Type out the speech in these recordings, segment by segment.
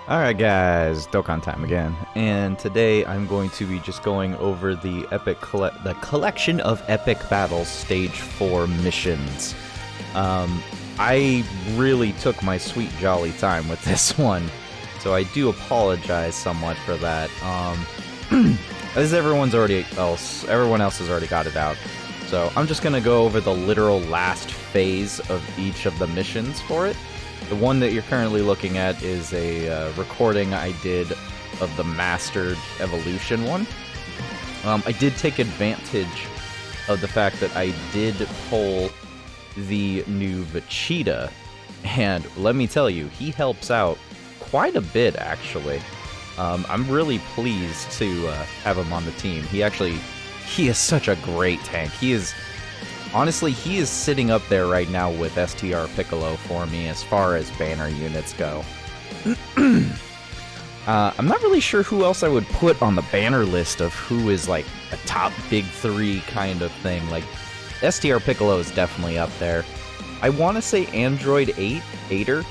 Alright guys, Dokkan time again, and today I'm going to be just going over the collection of epic battles stage 4 missions. I really took my sweet jolly time with this one, so I do apologize somewhat for that. As everyone else has already got it out. So I'm just gonna go over the literal last phase of each of the missions for it. The one that you're currently looking at is a recording I did of the Mastered Evolution one. I did take advantage of the fact that I did pull the new Vegeta, and let me tell you, he helps out quite a bit, actually. I'm really pleased to have him on the team. He is such a great tank. Honestly, he is sitting up there right now with STR Piccolo for me as far as banner units go. I'm not really sure who else I would put on the banner list of who is like a top big three kind of thing. Like, STR Piccolo is definitely up there. I want to say Android 8er,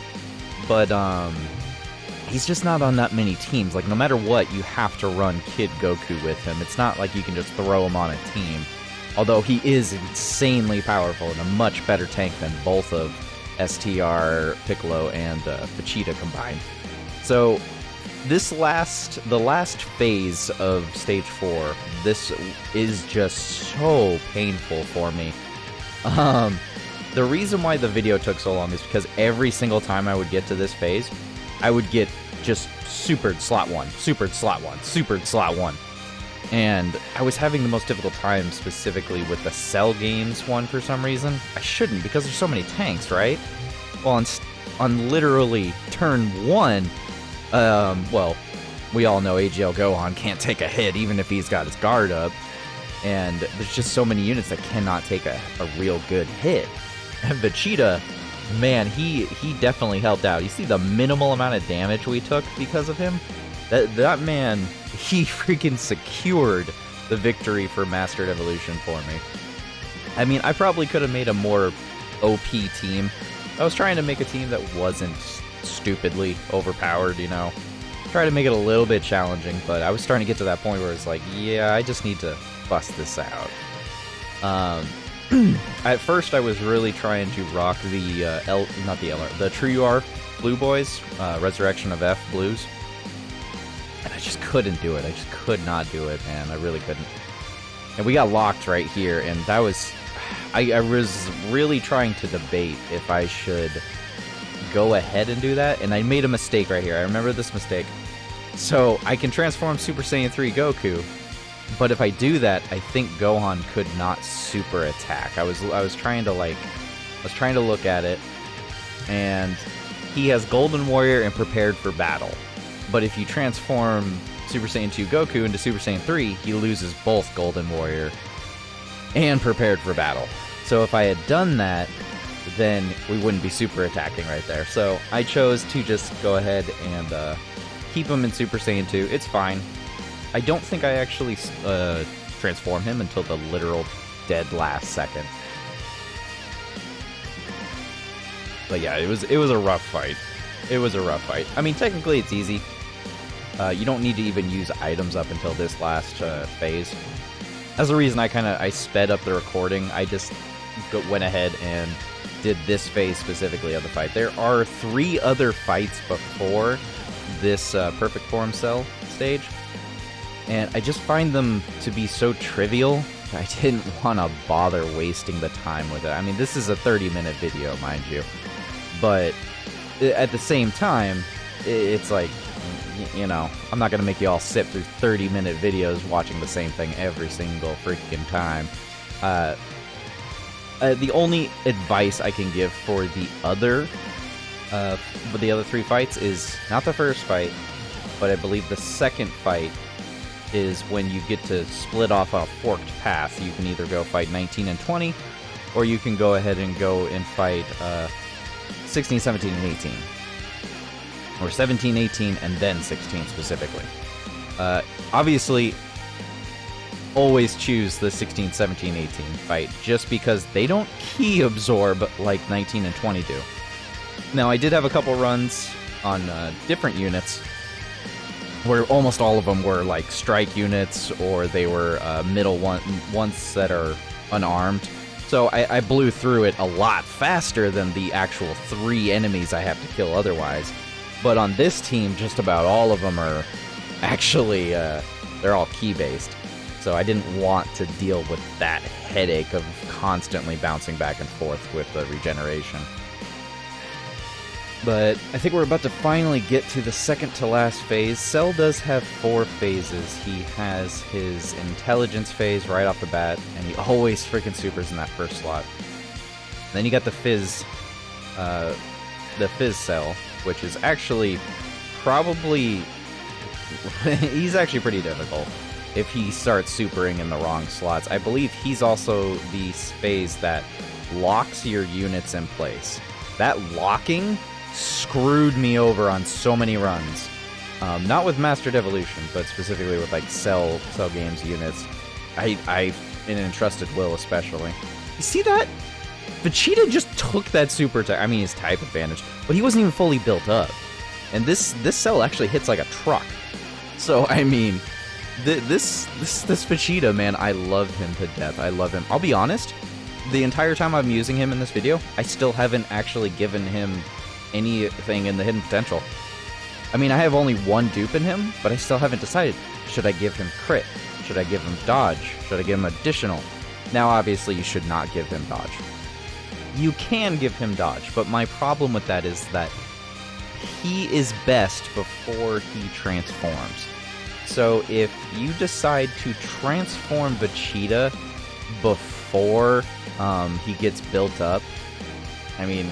but he's just not on that many teams. Like, no matter what, you have to run Kid Goku with him. It's not like you can just throw him on a team. Although he is insanely powerful and a much better tank than both of STR, Piccolo, and Vegeta combined. So, the last phase of Stage 4, this is just so painful for me. The reason why the video took so long is because every single time I would get to this phase, I would get just supered slot 1, supered slot 1, supered slot 1. And I was having the most difficult time specifically with the Cell Games one for some reason. I shouldn't, because there's so many tanks, right? Well, on literally turn 1, well, we all know AGL Gohan can't take a hit even if he's got his guard up. And there's just so many units that cannot take a real good hit. And Vegeta, man, he definitely helped out. You see the minimal amount of damage we took because of him? That man, he freaking secured the victory for Mastered Evolution for me. I mean, I probably could have made a more OP team. I was trying to make a team that wasn't stupidly overpowered, you know. Try to make it a little bit challenging, but I was starting to get to that point where it's like, yeah, I just need to bust this out. At first, I was really trying to rock the True UR Blue Boys, Resurrection of F Blues. And I just couldn't do it. I just could not do it, man. I really couldn't. And we got locked right here, and that was... I was really trying to debate if I should go ahead and do that, and I made a mistake right here. I remember this mistake. So, I can transform Super Saiyan 3 Goku, but if I do that, I think Gohan could not super attack. I was trying to look at it, and he has Golden Warrior and Prepared for Battle. But if you transform Super Saiyan 2 Goku into Super Saiyan 3, he loses both Golden Warrior and Prepared for Battle. So if I had done that, then we wouldn't be super attacking right there. So I chose to just go ahead and keep him in Super Saiyan 2. It's fine. I don't think I actually transform him until the literal dead last second. But yeah, it was a rough fight. It was a rough fight. I mean, technically it's easy. You don't need to even use items up until this last phase. As a reason, I sped up the recording. I just went ahead and did this phase specifically of the fight. There are 3 other fights before this Perfect Form Cell stage, and I just find them to be so trivial that I didn't want to bother wasting the time with it. I mean, this is a 30-minute video, mind you, but at the same time, it's like, you know, I'm not going to make you all sit through 30-minute videos watching the same thing every single freaking time. The only advice I can give for the other 3 fights is not the first fight, but I believe the second fight is when you get to split off on a forked path. You can either go fight 19 and 20, or you can go ahead and go and fight 16, 17, and 18. Or 17, 18, and then 16 specifically. Obviously, always choose the 16, 17, 18 fight, just because they don't key absorb like 19 and 20 do. Now, I did have a couple runs different units, where almost all of them were like strike units, or they were middle ones that are unarmed. So I blew through it a lot faster than the actual 3 enemies I have to kill otherwise. But on this team, just about all of them are actually, they're all key-based. So I didn't want to deal with that headache of constantly bouncing back and forth with the regeneration. But I think we're about to finally get to the second to last phase. Cell does have 4 phases. He has his intelligence phase right off the bat, and he always freaking supers in that first slot. Then you got the Fizz Cell, which is actually probably... he's actually pretty difficult if he starts supering in the wrong slots. I believe he's also the phase that locks your units in place. That locking screwed me over on so many runs. Not with Mastered Evolution, but specifically with like Cell Games units. I in Entrusted Will especially. You see that? Vegeta just took that super attack. I mean, his type advantage, but he wasn't even fully built up. And this Cell actually hits like a truck. So I mean, this Vegeta, man, I love him to death. I love him. I'll be honest, the entire time I'm using him in this video, I still haven't actually given him anything in the hidden potential. I mean, I have only 1 dupe in him, but I still haven't decided. Should I give him crit? Should I give him dodge? Should I give him additional? Now, obviously, you should not give him dodge. You can give him dodge, but my problem with that is that he is best before he transforms. So if you decide to transform Vegeta before he gets built up, I mean,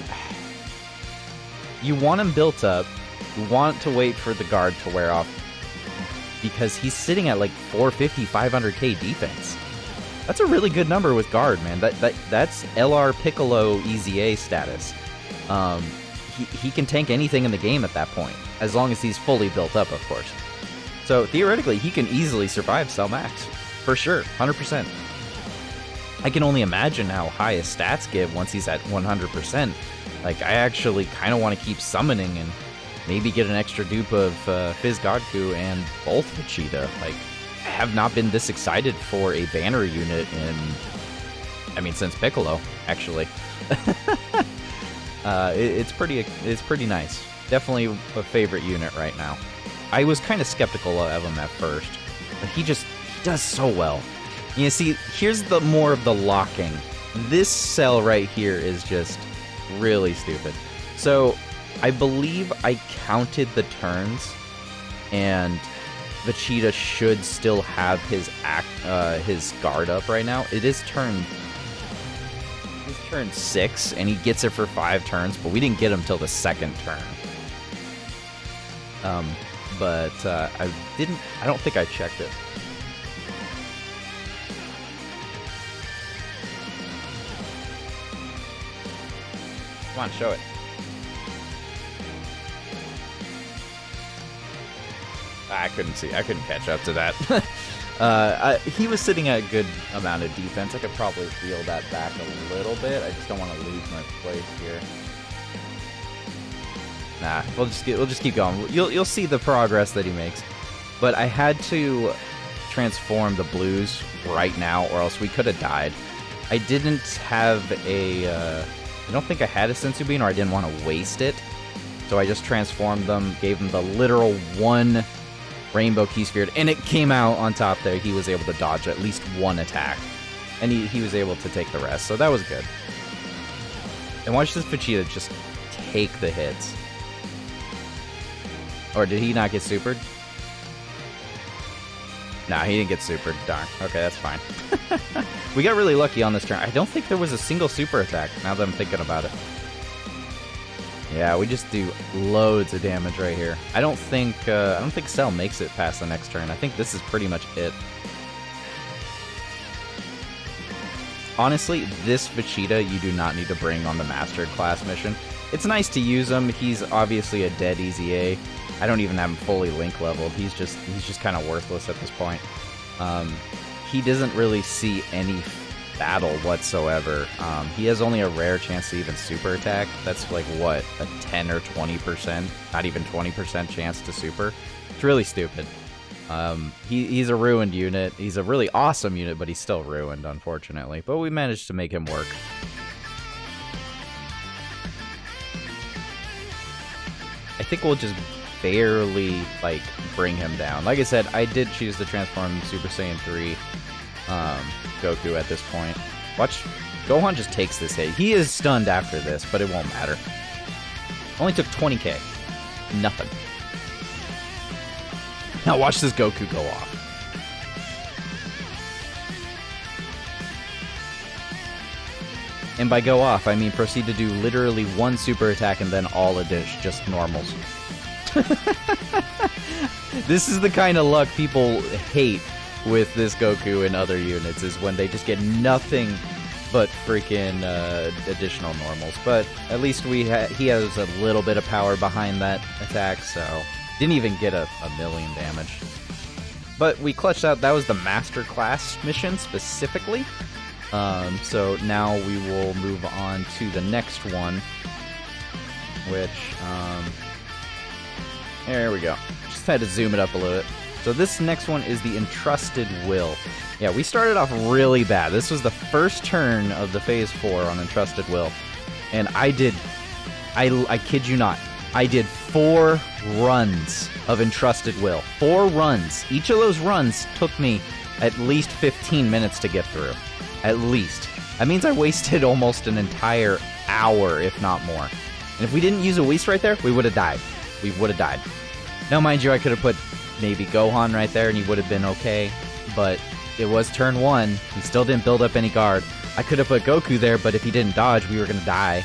you want him built up, you want to wait for the guard to wear off, because he's sitting at like 450, 500k defense. That's a really good number with guard, man. That's LR Piccolo EZA status. He can tank anything in the game at that point, as long as he's fully built up, of course. So theoretically, he can easily survive Cell Max, for sure, 100%. I can only imagine how high his stats get once he's at 100%. Like, I actually kind of want to keep summoning and maybe get an extra dupe of Fizz Godku and both Vegeta. Like, I have not been this excited for a banner unit since Piccolo, actually. It's pretty nice. Definitely a favorite unit right now. I was kind of skeptical of him at first, but he does so well. You see, here's the more of the locking. This cell right here is just really stupid. So I believe I counted the turns, and Vegeta should still have his guard up right now. It is turn 6, and he gets it for 5 turns, but we didn't get him till the 2nd turn. I don't think I checked it. Come on, show it. I couldn't catch up to that. He was sitting at a good amount of defense. I could probably reel that back a little bit. I just don't want to lose my place here. Nah, we'll just keep going. You'll see the progress that he makes. But I had to transform the blues right now, or else we could have died. I didn't have I don't think I had a Senzu Bean, or I didn't want to waste it. So I just transformed them, gave him the literal 1 Rainbow Key Sphere, and it came out on top there. He was able to dodge at least 1 attack, and he was able to take the rest, so that was good. And watch this Vegeta just take the hits. Or did he not get supered? Nah, he didn't get supered. Darn. Okay, that's fine. We got really lucky on this turn. I don't think there was a single super attack, now that I'm thinking about it. Yeah, we just do loads of damage right here. I don't think Cell makes it past the next turn. I think this is pretty much it. Honestly, this Vegeta you do not need to bring on the Mastered class mission. It's nice to use him. He's obviously a dead EZA. I don't even have him fully link leveled. He's just kind of worthless at this point. He doesn't really see any battle whatsoever. He has only a rare chance to even super attack. That's like, what, a 10 or 20%, not even 20% chance to super? It's really stupid. He's a ruined unit. He's a really awesome unit, but he's still ruined, unfortunately. But we managed to make him work. I think we'll just barely, like, bring him down. Like I said, I did choose to transform Super Saiyan 3 Goku at this point. Watch, Gohan just takes this hit. He is stunned after this, but it won't matter. Only took 20k. Nothing. Now watch this Goku go off. And by go off, I mean proceed to do literally one super attack and then all a dish, just normals. This is the kind of luck people hate with this Goku and other units, is when they just get nothing but freaking additional normals. But at least he has a little bit of power behind that attack, so didn't even get a million damage. But we clutched out. That was the Master Class mission specifically. So now we will move on to the next one, which, there we go. Just had to zoom it up a little bit. So this next one is the Entrusted Will. Yeah, we started off really bad. This was the first turn of the Phase 4 on Entrusted Will. And I kid you not, I did 4 runs of Entrusted Will. 4 runs. Each of those runs took me at least 15 minutes to get through. At least. That means I wasted almost an entire hour, if not more. And if we didn't use a Whis right there, we would have died. We would have died. Now, mind you, I could have put maybe Gohan right there and he would have been okay. But it was turn 1. He still didn't build up any guard. I could have put Goku there, but if he didn't dodge, we were going to die.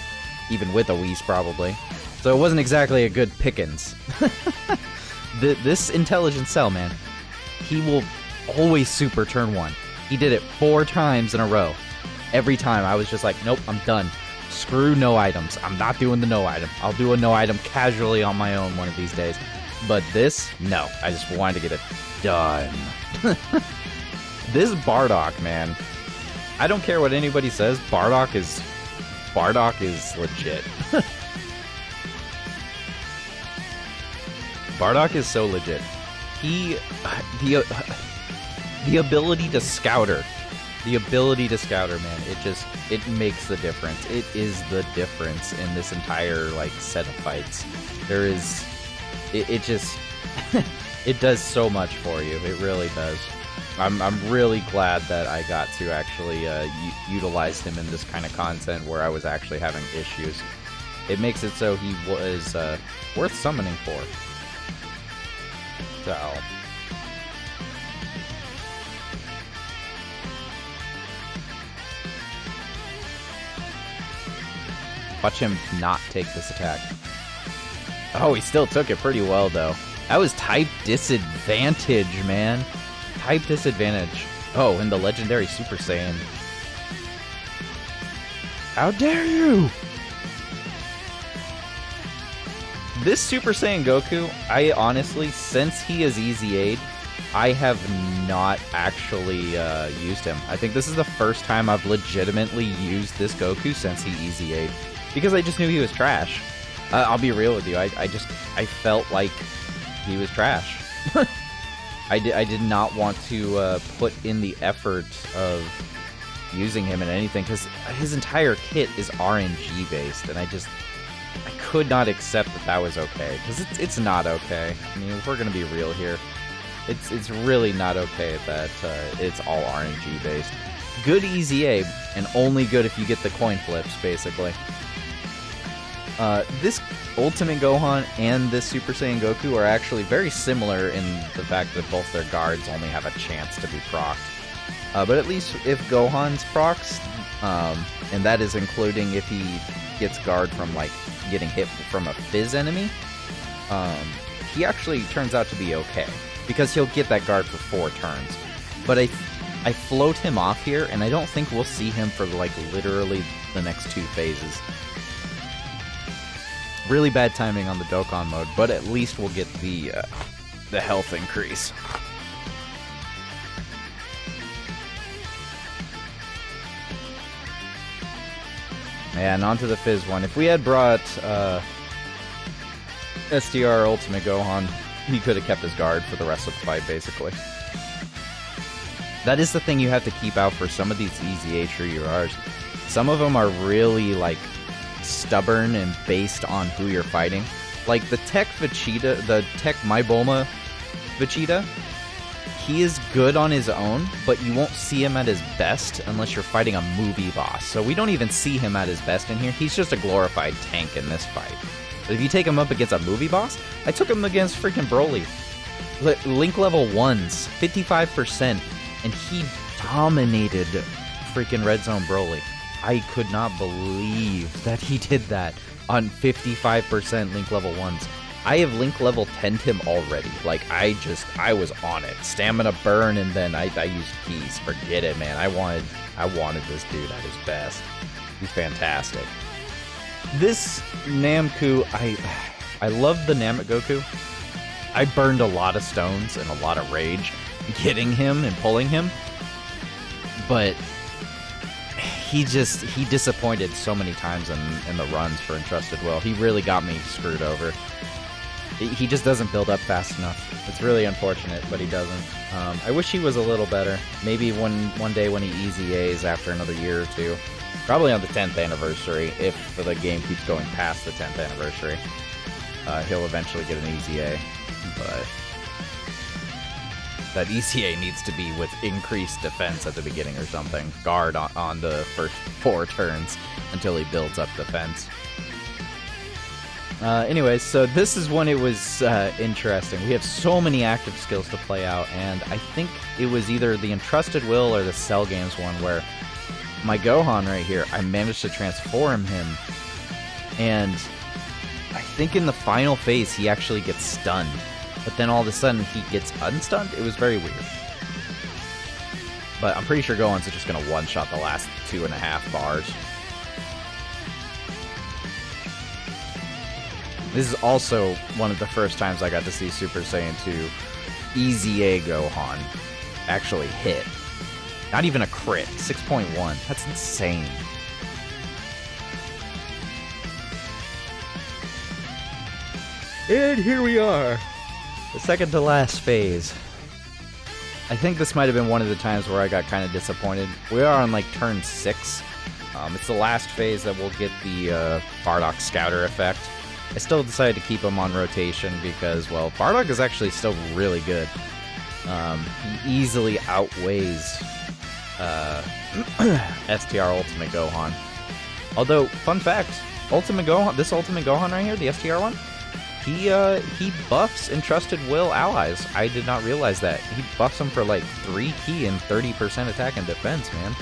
Even with a Whis, probably. So it wasn't exactly a good pickings. This Intelligent Cell, man, he will always super turn 1. He did it 4 times in a row. Every time I was just like, nope, I'm done. Screw no items. I'm not doing the no item. I'll do a no item casually on my own one of these days. But this, no. I just wanted to get it done. This Bardock, man. I don't care what anybody says. Bardock is legit. Bardock is so legit. The ability to scouter. The ability to scouter, man. It makes the difference. It is the difference in this entire, like, set of fights. There is... It just... it does so much for you. It really does. I'm really glad that I got to actually utilize him in this kind of content where I was actually having issues. It makes it so he was worth summoning for. So... watch him not take this attack. Oh, he still took it pretty well, though. That was type disadvantage, man. Type disadvantage. Oh, and the legendary Super Saiyan. How dare you! This Super Saiyan Goku, I honestly, since he is Easy-Aid, I have not actually used him. I think this is the first time I've legitimately used this Goku since he Easy-Aid. Because I just knew he was trash. I'll be real with you. I felt like he was trash. I did not want to put in the effort of using him in anything, because his entire kit is RNG based, and I could not accept that was okay, because it's not okay. I mean, if we're gonna be real here, it's really not okay that it's all RNG based. Good Easy Abe, and only good if you get the coin flips, basically. This Ultimate Gohan and this Super Saiyan Goku are actually very similar in the fact that both their guards only have a chance to be procced. But at least if Gohan's procs, and that is including if he gets guard from, like, getting hit from a Fizz enemy, he actually turns out to be okay, because he'll get that guard for 4 turns. But I float him off here, and I don't think we'll see him for, like, literally the next 2 phases. Really bad timing on the Dokkan mode, but at least we'll get the health increase. And onto the Fizz one. If we had brought STR Ultimate Gohan, he could have kept his guard for the rest of the fight, basically. That is the thing you have to keep out for some of these EZA True URs. Some of them are really, like, stubborn and based on who you're fighting. Like, the Tech Vegeta, the Tech My Bulma Vegeta, he is good on his own, but you won't see him at his best unless you're fighting a movie boss. So we don't even see him at his best in here. He's just a glorified tank in this fight. But if you take him up against a movie boss, I took him against freaking Broly. Link level 1s, 55%, and he dominated freaking Red Zone Broly. I could not believe that he did that on 55% Link level 1s. I have Link level 10'd him already. Like, I was on it. Stamina burn, and then I used keys. Forget it, man. I wanted this dude at his best. He's fantastic. This Namku, I love the Namek Goku. I burned a lot of stones and a lot of rage getting him and pulling him. But he disappointed so many times in the runs for Entrusted Will. He really got me screwed over. He just doesn't build up fast enough. It's really unfortunate, but he doesn't. I wish he was a little better. Maybe one day when he EZAs after another year or two. Probably on the 10th anniversary, if the game keeps going past the 10th anniversary. He'll eventually get an EZA, but that EZA needs to be with increased defense at the beginning or something. Guard on the first 4 turns until he builds up defense. Anyways, so this is when it was interesting. We have so many active skills to play out, and I think it was either the Entrusted Will or the Cell Games one where my Gohan right here, I managed to transform him, and I think in the final phase he actually gets stunned, but then all of a sudden he gets unstunned. It was very weird. But I'm pretty sure Gohan's just going to one-shot the last 2.5 bars. This is also one of the first times I got to see Super Saiyan 2 EZA Gohan actually hit. Not even a crit. 6.1. That's insane. And here we are. The second to last phase. I think this might have been one of the times where I got kind of disappointed. We are on like turn 6. It's the last phase that we'll get the Bardock Scouter effect. I still decided to keep him on rotation because, well, Bardock is actually still really good. He easily outweighs STR Ultimate Gohan. Although, fun fact, this Ultimate Gohan right here, the STR one, he buffs Entrusted Will allies. I did not realize that. He buffs them for like 3 ki and 30% attack and defense, man.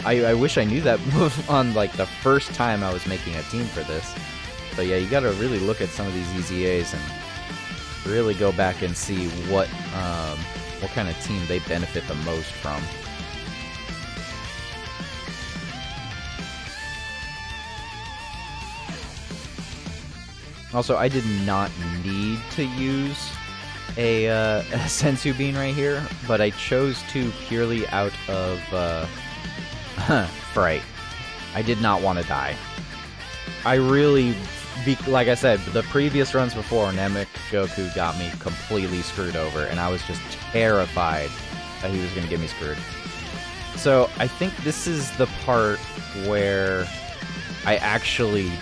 I wish I knew that move on like the first time I was making a team for this. But yeah, you gotta really look at some of these EZAs and really go back and see what kind of team they benefit the most from. Also, I did not need to use a Sensu Bean right here, but I chose to purely out of fright. I did not want to die. I really, like I said, the previous runs before, Namek Goku got me completely screwed over, and I was just terrified that he was going to get me screwed. So I think this is the part where I actually...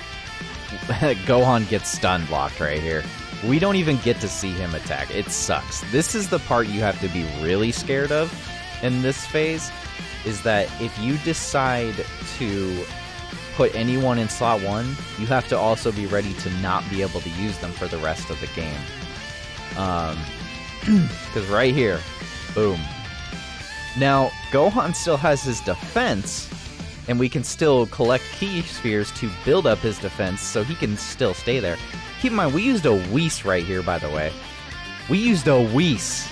Gohan gets stun blocked right here. We don't even get to see him attack. It sucks. This is the part you have to be really scared of in this phase, is that if you decide to put anyone in slot 1, you have to also be ready to not be able to use them for the rest of the game. Because right here, boom. Now, Gohan still has his defense, and we can still collect Ki Spheres to build up his defense so he can still stay there. Keep in mind, we used a Whis right here, by the way. We used a Whis.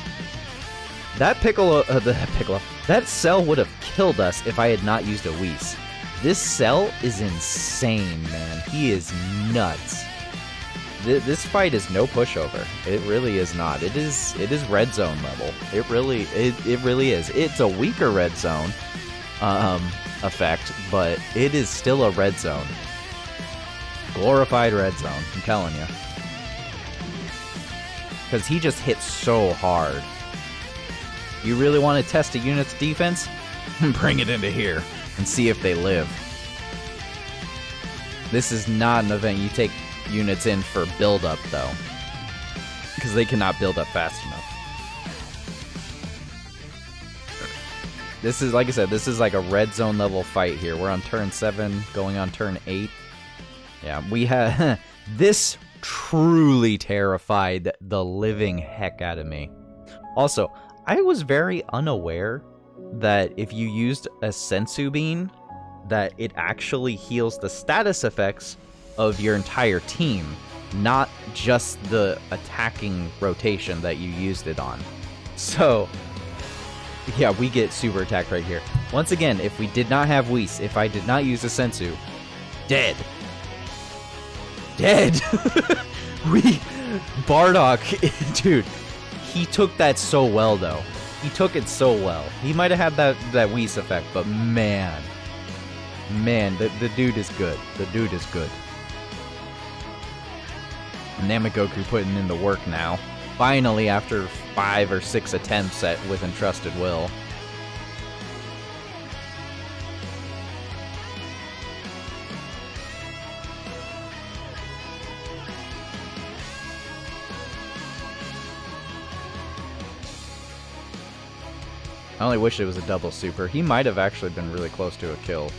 That that Cell would have killed us if I had not used a Whis. This Cell is insane, man. He is nuts. This fight is no pushover. It really is not. It is Red Zone level. It really is. It's a weaker Red Zone. effect, but it is still a red zone. Glorified red zone, I'm telling you. Because he just hits so hard. You really want to test a unit's defense? Bring it into here and see if they live. This is not an event you take units in for build-up, though. Because they cannot build up fast enough. This is, like I said, this is like a red zone level fight here. We're on turn 7, going on turn 8. Yeah, we had... This truly terrified the living heck out of me. Also, I was very unaware that if you used a Sensu Bean, that it actually heals the status effects of your entire team, not just the attacking rotation that you used it on. So, yeah, we get super attacked right here. Once again, if we did not have Whis, if I did not use a Sensu, dead. Dead! Bardock, dude, he took that so well, though. He took it so well. He might have had that Whis effect, but man, the dude is good. The dude is good. Namagoku putting in the work now. Finally, after 5 or 6 attempts with Entrusted Will. I only wish it was a double super. He might have actually been really close to a kill.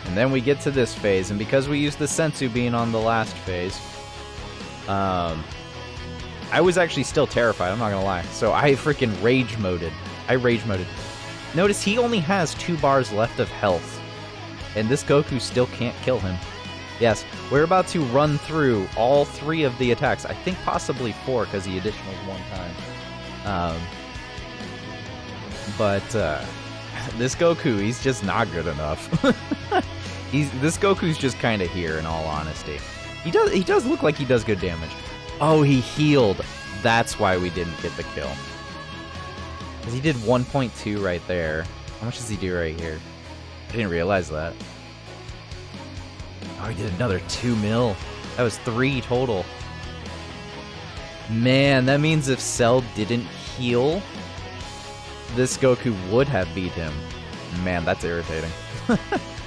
And then we get to this phase, and because we used the Sensu Bean on the last phase, I was actually still terrified, I'm not gonna lie. So I freaking rage moded. Notice he only has 2 bars left of health, and this Goku still can't kill him. Yes, we're about to run through all 3 of the attacks. I think possibly 4, because he additionaled 1 time. But this Goku, he's just not good enough. This Goku's just kind of here, in all honesty. He does look like he does good damage. Oh, he healed. That's why we didn't get the kill. Because he did 1.2 right there. How much does he do right here? I didn't realize that. Oh, he did another 2 mil. That was 3 total. Man, that means if Cell didn't heal, this Goku would have beat him. Man, that's irritating.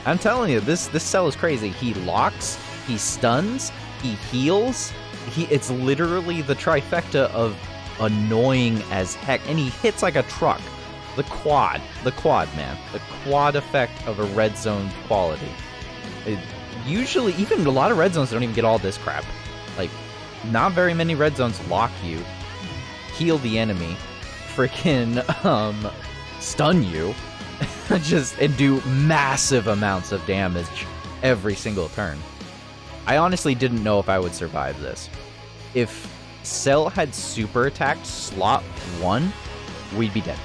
I'm telling you, this Cell is crazy. He locks, he stuns, he heals. It's literally the trifecta of annoying as heck. And he hits like a truck. The quad, man. The quad effect of a red zone quality. Usually, even a lot of red zones don't even get all this crap. Like, not very many red zones lock you, heal the enemy, freaking stun you, and do massive amounts of damage every single turn. I honestly didn't know if I would survive this. If Cell had super attacked slot 1, we'd be dead.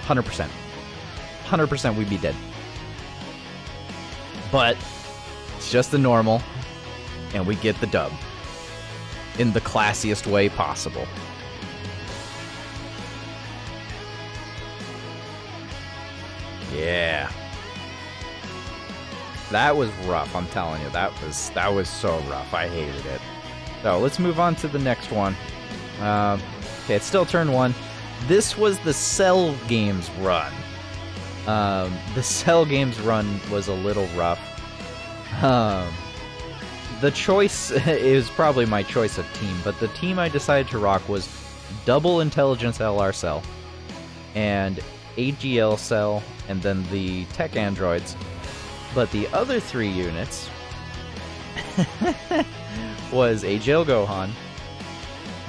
100%. 100% we'd be dead. But it's just the normal, and we get the dub in the classiest way possible. Yeah. That was rough, I'm telling you. That was so rough. I hated it. So, let's move on to the next one. Okay, it's still turn 1. This was the Cell Games run. The Cell Games run was a little rough. The choice is probably my choice of team, but the team I decided to rock was double Intelligence LR Cell, and AGL Cell, and then the Tech Androids. But the other 3 units was AGL Gohan,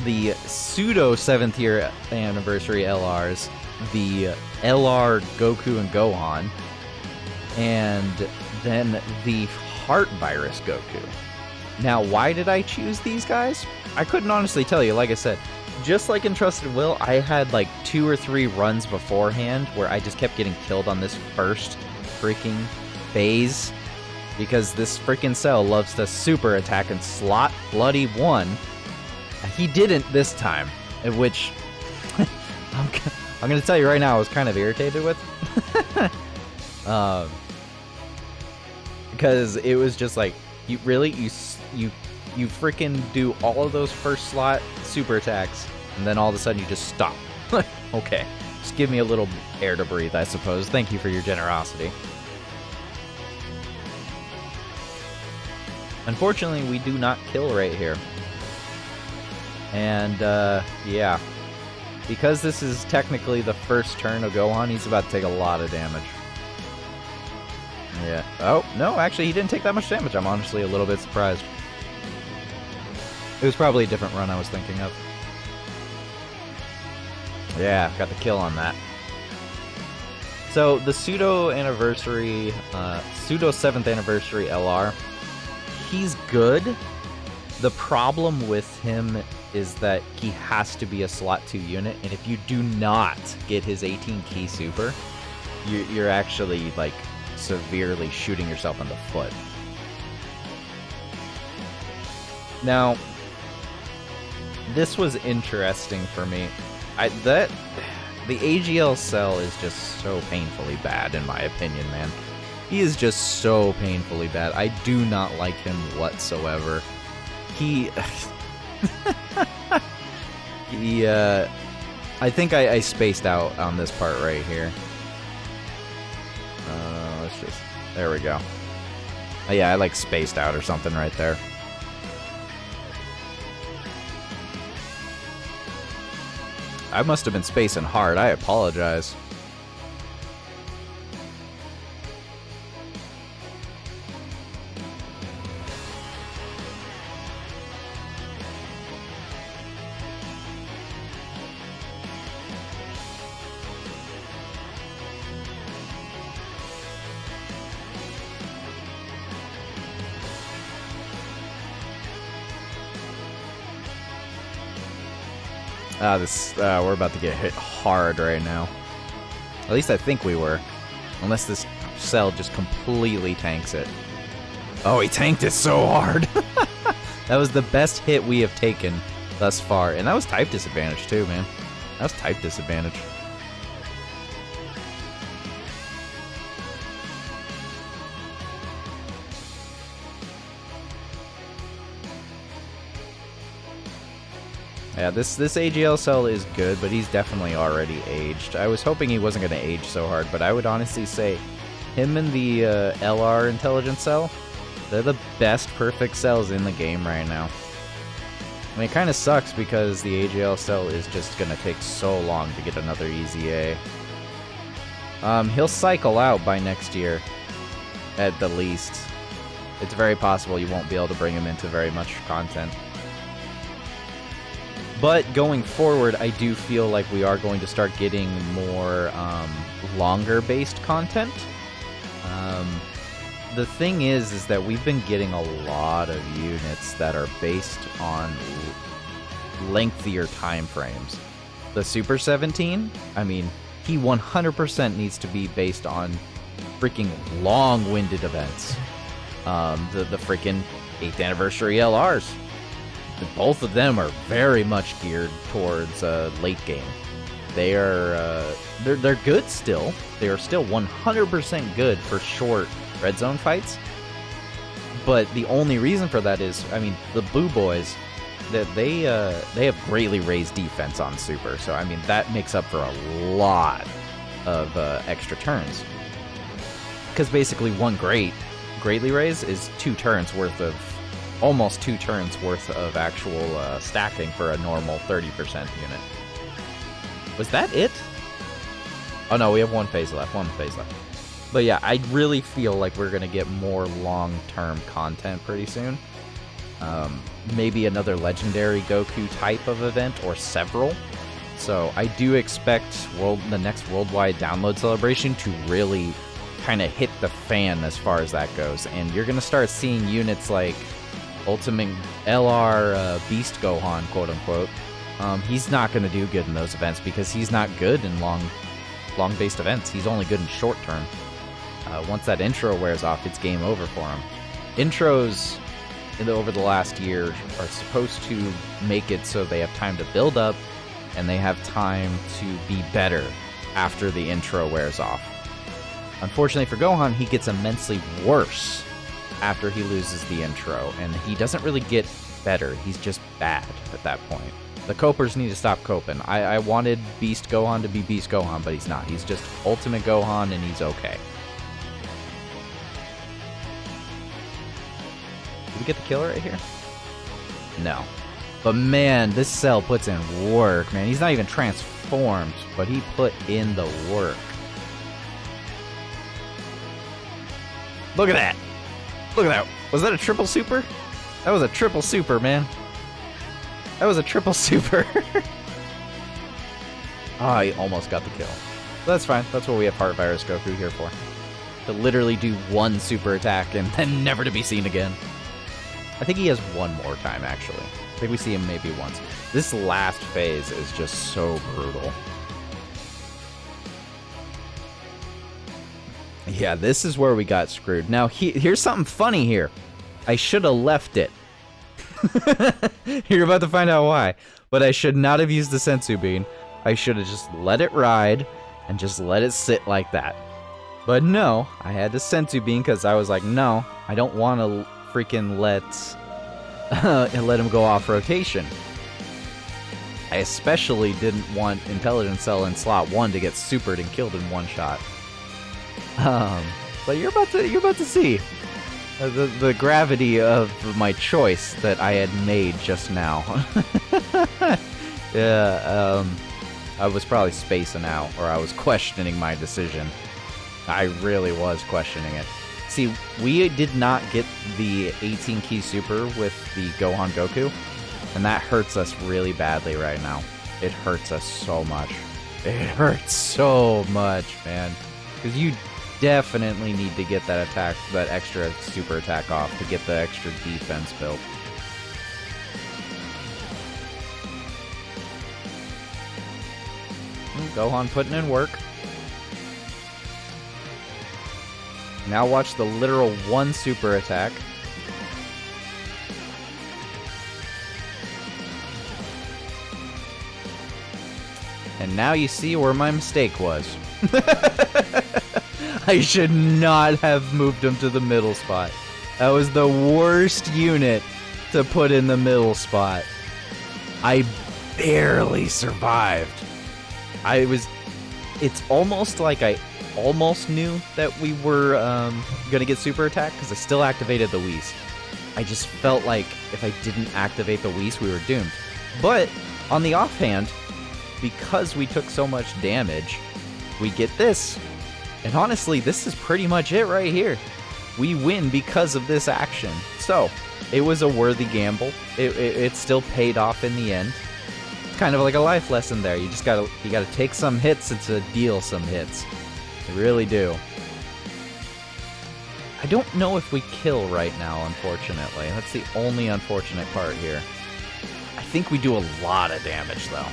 the pseudo 7th year anniversary LRs, the LR Goku and Gohan, and then the Heart Virus Goku. Now, why did I choose these guys? I couldn't honestly tell you. Like I said, just like Entrusted Will, I had like 2 or 3 runs beforehand where I just kept getting killed on this first freaking phase, because this freaking Cell loves to super attack and slot bloody 1. He didn't this time, which I'm gonna tell you right now, I was kind of irritated with. Because it was just like, you freaking do all of those first slot super attacks, and then all of a sudden you just stop. Okay, just give me a little air to breathe, I suppose. Thank you for your generosity. Unfortunately, we do not kill right here. And, yeah. Because this is technically the first turn of Gohan, he's about to take a lot of damage. Yeah. Oh, no, actually, he didn't take that much damage. I'm honestly a little bit surprised. It was probably a different run I was thinking of. Yeah, got the kill on that. So, the pseudo 7th anniversary LR, he's good. The problem with him is that he has to be a slot 2 unit, and if you do not get his 18 key super, you're actually, like, severely shooting yourself in the foot. Now, this was interesting for me. The AGL Cell is just so painfully bad, in my opinion, man. He is just so painfully bad. I do not like him whatsoever. I think I spaced out on this part right here. There we go. Yeah, I like spaced out or something right there. I must have been spacing hard. I apologize. We're about to get hit hard right now. At least I think we were. Unless this cell just completely tanks it. Oh, he tanked it so hard! That was the best hit we have taken thus far. And that was type disadvantage too, man. That was type disadvantage. Yeah, this AGL cell is good, but he's definitely already aged. I was hoping he wasn't going to age so hard, but I would honestly say him and the LR intelligence cell, they're the best perfect cells in the game right now. I mean, it kind of sucks because the AGL cell is just going to take so long to get another easy A. He'll cycle out by next year, at the least. It's very possible you won't be able to bring him into very much content. But going forward, I do feel like we are going to start getting more longer-based content. The thing is that we've been getting a lot of units that are based on lengthier time frames. The Super 17, I mean, he 100% needs to be based on freaking long-winded events. The freaking 8th anniversary LRs. Both of them are very much geared towards late game. They are they're good still. They are still 100% good for short red zone fights. But the only reason for that is, I mean, the Blue Boys, that they have greatly raised defense on Super. So I mean that makes up for a lot of extra turns. Because basically one greatly raise is 2 turns worth of. Almost 2 turns worth of actual stacking for a normal 30% unit. Was that it? Oh no, we have one phase left. But yeah, I really feel like we're going to get more long-term content pretty soon. Maybe another legendary Goku type of event, or several. So I do expect the next worldwide download celebration to really kind of hit the fan as far as that goes. And you're going to start seeing units like Ultimate LR Beast Gohan, quote-unquote. He's not going to do good in those events because he's not good in long-based events. He's only good in short term. Once that intro wears off, it's game over for him. Intros over the last year are supposed to make it so they have time to build up, and they have time to be better after the intro wears off. Unfortunately for Gohan, he gets immensely worse after he loses the intro, and he doesn't really get better. He's just bad at that point. The copers need to stop coping. I wanted Beast Gohan to be Beast Gohan, but he's not. He's just Ultimate Gohan, and he's okay. Did we get the kill right here? No. But man, this Cell puts in work, man. He's not even transformed, but he put in the work. Look at that. Look at that. Was that a triple super? That was a triple super, man. That was a triple super. Ah, he almost got the kill. But that's fine. That's what we have Heart Virus Goku here for. To literally do one super attack and then never to be seen again. I think he has one more time, actually. I think we see him maybe once. This last phase is just so brutal. Yeah, this is where we got screwed. Now, here's something funny here. I should have left it. You're about to find out why. But I should not have used the Senzu Bean. I should have just let it ride and just let it sit like that. But no, I had the Senzu Bean because I was like, no, I don't want to freaking let him go off rotation. I especially didn't want Intelligence Cell in slot 1 to get supered and killed in one shot. But you're about to see the gravity of my choice that I had made just now. Yeah, I was probably spacing out, or I was questioning my decision. I really was questioning it. See, we did not get the 18 key super with the Gohan Goku, and that hurts us really badly right now. It hurts us so much. It hurts so much, man. Because you definitely need to get that attack, that extra super attack off to get the extra defense built. Gohan putting in work. Now watch the literal one super attack. And now you see where my mistake was. I should not have moved him to the middle spot. That was the worst unit to put in the middle spot. I barely survived. It's almost like I almost knew that we were going to get super attack because I still activated the Whis. I just felt like if I didn't activate the Whis, we were doomed. But on the offhand, because we took so much damage, we get this. And honestly, this is pretty much it right here. We win because of this action. So, it was a worthy gamble. It still paid off in the end. It's kind of like a life lesson there. You gotta take some hits to deal some hits. You really do. I don't know if we kill right now, unfortunately. That's the only unfortunate part here. I think we do a lot of damage, though.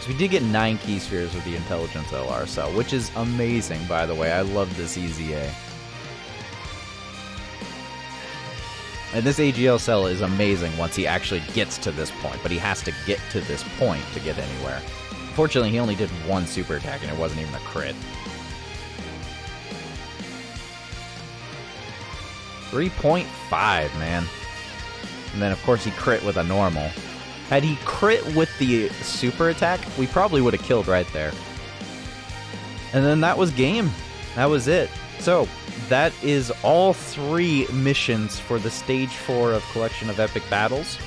We did get 9 key spheres with the Intelligence LR Cell, which is amazing, by the way. I love this EZA. And this AGL Cell is amazing once he actually gets to this point, but he has to get to this point to get anywhere. Unfortunately, he only did one super attack, and it wasn't even a crit. 3.5, man. And then, of course, he crit with a normal. Had he crit with the super attack, we probably would have killed right there. And then that was game. That was it. So, that is all 3 missions for the Stage 4 of Collection of Epic Battles.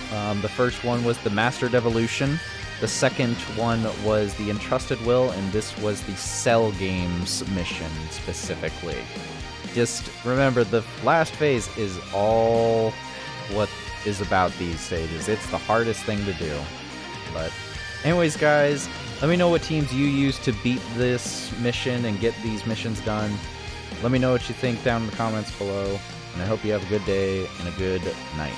The first one was the Mastered Evolution. The second one was the Entrusted Will, and this was the Cell Games mission specifically. Just remember, the last phase is all what is about these stages. It's the hardest thing to do. But anyways, guys, let me know what teams you use to beat this mission and get these missions done. Let me know what you think down in the comments below, and I hope you have a good day and a good night.